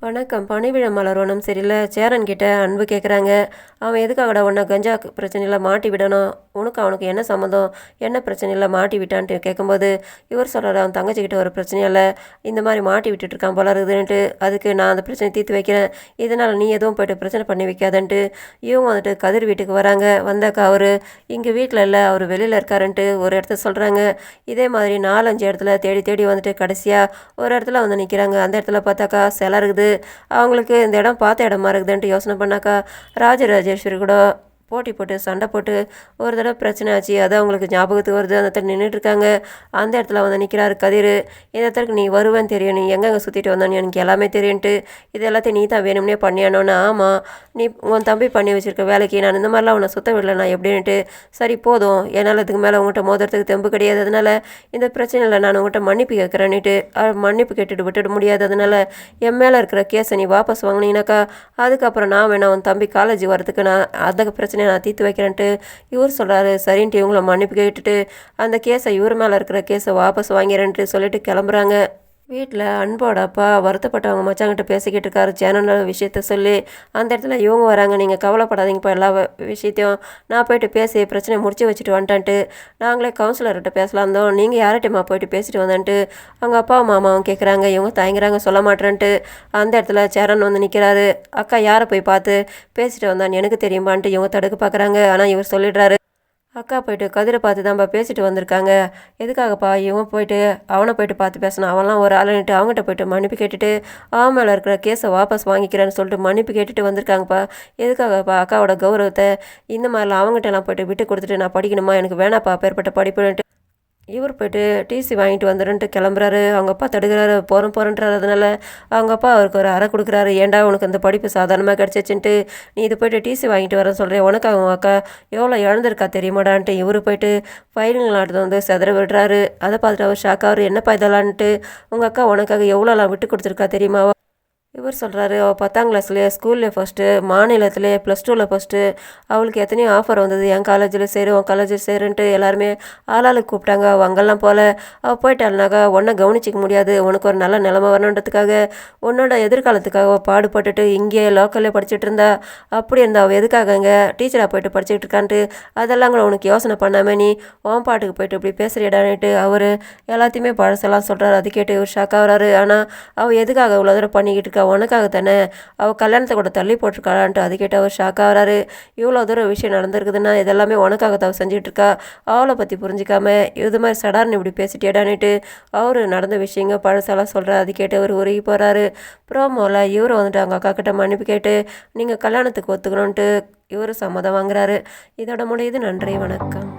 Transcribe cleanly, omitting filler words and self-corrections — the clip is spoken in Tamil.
வணக்கம். பணிவிட மலர் சரியில்ல. சேரன் கிட்ட அன்பு கேட்குறாங்க. அவன் எதுக்காகடா உன்னை கஞ்சா பிரச்சனையில் மாட்டி விடணும்? அவனுக்கு என்ன சம்மந்தம்? என்ன பிரச்சனையில் மாட்டி விட்டான்ட்டு கேட்கும்போது இவர் சொல்கிறார், அவன் தங்கச்சிக்கிட்ட ஒரு பிரச்சனையும் இல்லை, இந்த மாதிரி மாட்டி விட்டுட்டு இருக்கான் போல இருக்குதுன்ட்டு. அதுக்கு நான் அந்த பிரச்சனையை தீர்த்து வைக்கிறேன், இதனால் நீ எதுவும் போய்ட்டு பிரச்சனை பண்ணி வைக்காதன்ட்டு. இவங்க வந்துட்டு கதிர் வீட்டுக்கு வராங்க. வந்தாக்கா அவர் இங்கே வீட்டில் இல்லை, அவர் வெளியில் இருக்காருன்ட்டு ஒரு இடத்த சொல்கிறாங்க. இதே மாதிரி 4-5 இடத்துல தேடி தேடி வந்துட்டு கடைசியாக ஒரு இடத்துல வந்து நிற்கிறாங்க. அந்த இடத்துல பார்த்தாக்கா சிலை இருக்குது. அவங்களுக்கு இந்த இடம் பார்த்த இடமா இருக்குதுன்ட்டு யோசனை பண்ணாக்கா ராஜராஜேஸ்வரி கூட போட்டி போட்டு சண்டை போட்டு ஒரு தடவை பிரச்சனை ஆச்சு. அது அவங்களுக்கு ஞாபகத்துக்கு வருது. அந்த இடத்துல நின்றுட்டுருக்காங்க. அந்த இடத்துல வந்து நிற்கிறாரு கதிர். இந்த இடத்துக்கு நீ வருவேன்னு தெரியும், நீ எங்கெங்கே சுற்றிட்டு வந்தான்னு எனக்கு எல்லாமே தெரியுன்ட்டு. இது எல்லாத்தையும் நீ தான் வேணும்னே பண்ணியானோன்னு. ஆமாம், நீ உன் தம்பி பண்ணி வச்சுருக்க வேலைக்கு நான் இந்த மாதிரிலாம் உன்னை சுத்த விடலை நான் எப்படின்ட்டு. சரி போதும், என்னால் அதுக்கு மேலே உங்கள்கிட்ட மோதுறதுக்கு தெம்பு கிடையாது, அதனால் இந்த பிரச்சனையில் நான் உங்கள்கிட்ட மன்னிப்பு கேட்குறேன்னுட்டு. மன்னிப்பு கேட்டுட்டு விட்டுட முடியாது, அதனால் என் மேலே இருக்கிற கேஸை நீ வாபஸ் வாங்கினீங்கனாக்கா அதுக்கப்புறம் நான் வேணா உன் தம்பி காலேஜ் வரதுக்கு நான் அந்த பிரச்சனை நான் தீர்த்து வைக்கிறேன்ட்டு இவர் சொல்கிறாரு. சரின்ட்டு இவங்கள மன்னிப்பு கேட்டுட்டு அந்த கேஸை இவர் மேலே இருக்கிற கேஸை வாபஸ் வாங்கிறேன்ட்டு சொல்லிட்டு கிளம்புறாங்க. வீட்டில் அன்போட அப்பா வருத்தப்பட்டவங்க மச்சாங்கிட்ட பேசிக்கிட்டு இருக்காரு சேனலோட விஷயத்த சொல்லி. அந்த இடத்துல இவங்க வராங்க. நீங்கள் கவலைப்படாதீங்கப்பா, எல்லா விஷயத்தையும் நான் போய்ட்டு பேசி பிரச்சனையை முடிச்சு வச்சுட்டு வந்துட்டான்ட்டு. நாங்களே கவுன்சிலர்கிட்ட பேசலாம் இருந்தோம், நீங்கள் யார்கிட்டமா போய்ட்டு பேசிட்டு வந்தான்ட்டு அவங்க அப்பா மாமாவும் கேட்குறாங்க. இவங்க தயங்குறாங்க, சொல்ல மாட்டேன்ட்டு. அந்த இடத்துல சேரன் வந்து நிற்கிறாரு. அக்கா யாரை போய் பார்த்து பேசிட்டு வந்தான்னு எனக்கு தெரியுமான்ட்டு இவங்க தடுக்க பார்க்குறாங்க. ஆனால் இவர் சொல்லிடுறாரு, அக்கா போய்ட்டு கதிரை பார்த்து தான்ப்பா பேசிட்டு வந்திருக்காங்க. எதுக்காகப்பா இவன் போய்ட்டு அவனை போய்ட்டு பார்த்து பேசணும், அவன்லாம் ஒரு ஆளுன்ட்டு அவங்ககிட்ட போய்ட்டு மன்னிப்பு கேட்டுட்டு அவன் மேலே இருக்கிற கேஸை வாபஸ் வாங்கிக்கிறேன்னு சொல்லிட்டு மன்னிப்பு கேட்டுட்டு வந்திருக்காங்கப்பா. எதுக்காகப்பா அக்காவோட கௌரவத்தை இந்த மாதிரிலாம் அவங்ககிட்டலாம் போய்ட்டு விட்டு கொடுத்துட்டு நான் படிக்கணுமா, எனக்கு வேணாப்பா பேர்பட்ட படிப்புன்ட்டு இவர் போய்ட்டு டிசி வாங்கிட்டு வந்துடுன்ட்டு கிளம்புறாரு. அவங்க அப்பா தடுக்கிறாரு, போகிறேன்றாரு. அதனால் அவங்க அப்பா அவருக்கு ஒரு அறை கொடுக்குறாரு. ஏன்டா உனக்கு அந்த படிப்பு சாதாரணமாக கிடச்சிச்சின்ட்டு நீ இது போய்ட்டு டிசி வாங்கிட்டு வரேன்னு சொல்கிறேன், உனக்கு அவங்க அக்கா எவ்வளோ இழந்திருக்கா தெரியுமாடான்ட்டு இவர் போய்ட்டு ஃபைலுங்களாம் எடுத்து வந்து செதற விடுறாரு. அதை பார்த்துட்டு அவர் ஷாக்காக, என்னப்பா இதெல்லான்ட்டு, உங்கள் அக்கா உனக்காக எவ்வளோலாம் விட்டு கொடுத்துருக்கா தெரியுமா? இவர் சொல்கிறாரு, அவள் 10ஆம் கிளாஸ்லேயே ஸ்கூல்லேயே ஃபஸ்ட்டு, மாநிலத்திலே +2ல் ஃபஸ்ட்டு, அவளுக்கு எத்தனையோ ஆஃபர் வந்தது, என் காலேஜில் சேரு உன் காலேஜில் சேருன்ட்டு எல்லாருமே ஆளாளுக்கு கூப்பிட்டாங்க. அவள் அங்கெல்லாம் போல். அவள் போயிட்டாள்னாக்கா உன்னை கவனிச்சிக்க முடியாது, உனக்கு ஒரு நல்ல நிலமை வரணுன்றதுக்காக உன்னோட எதிர்காலத்துக்காக பாடுபட்டுட்டு இங்கே லோக்கல்லே படிச்சுட்டு இருந்தா. அப்படி இருந்தால் அவள் எதுக்காக இங்கே டீச்சராக போய்ட்டு படிச்சுட்டு இருக்கான்ட்டு அதெல்லாம் கூட உனக்கு யோசனை பண்ணாமல் நீ உன் பாட்டுக்கு போய்ட்டு இப்படி பேசுறியடான்ட்டு அவர் எல்லாத்தையுமே பழசெல்லாம் சொல்கிறாரு. அது கேட்டு இவர் ஷாக்காகிறாரு. ஆனால் அவள் எதுக்காக இவ்வளோ தூரம் பண்ணிக்கிட்டு இருக்கா, உனக்காக தானே, அவள் கல்யாணத்தை கூட தள்ளி போட்டிருக்காளான்ட்டு. அது கேட்டு அவர் ஷாக் ஆகிறாரு. இவ்வளோ தூரம் விஷயம் நடந்திருக்குதுன்னா இதெல்லாமே உனக்காக தான் செஞ்சுட்டு இருக்கா, அவளை பற்றி புரிஞ்சிக்காம இது மாதிரி சடார்னு இப்படி பேசிட்டேடான்னுட்டு அவர் நடந்த விஷயங்க பழசெல்லாம் சொல்கிறார். அது கேட்டு அவர் உருகி போகிறாரு. ப்ரோமோவில் இவர் வந்துட்டு அவங்க அக்கா கிட்ட மன்னிப்பு கேட்டு நீங்கள் கல்யாணத்துக்கு ஒத்துக்கணுன்ட்டு இவர் சம்மதம் வாங்குறாரு. இதோட முடியுது. நன்றி, வணக்கம்.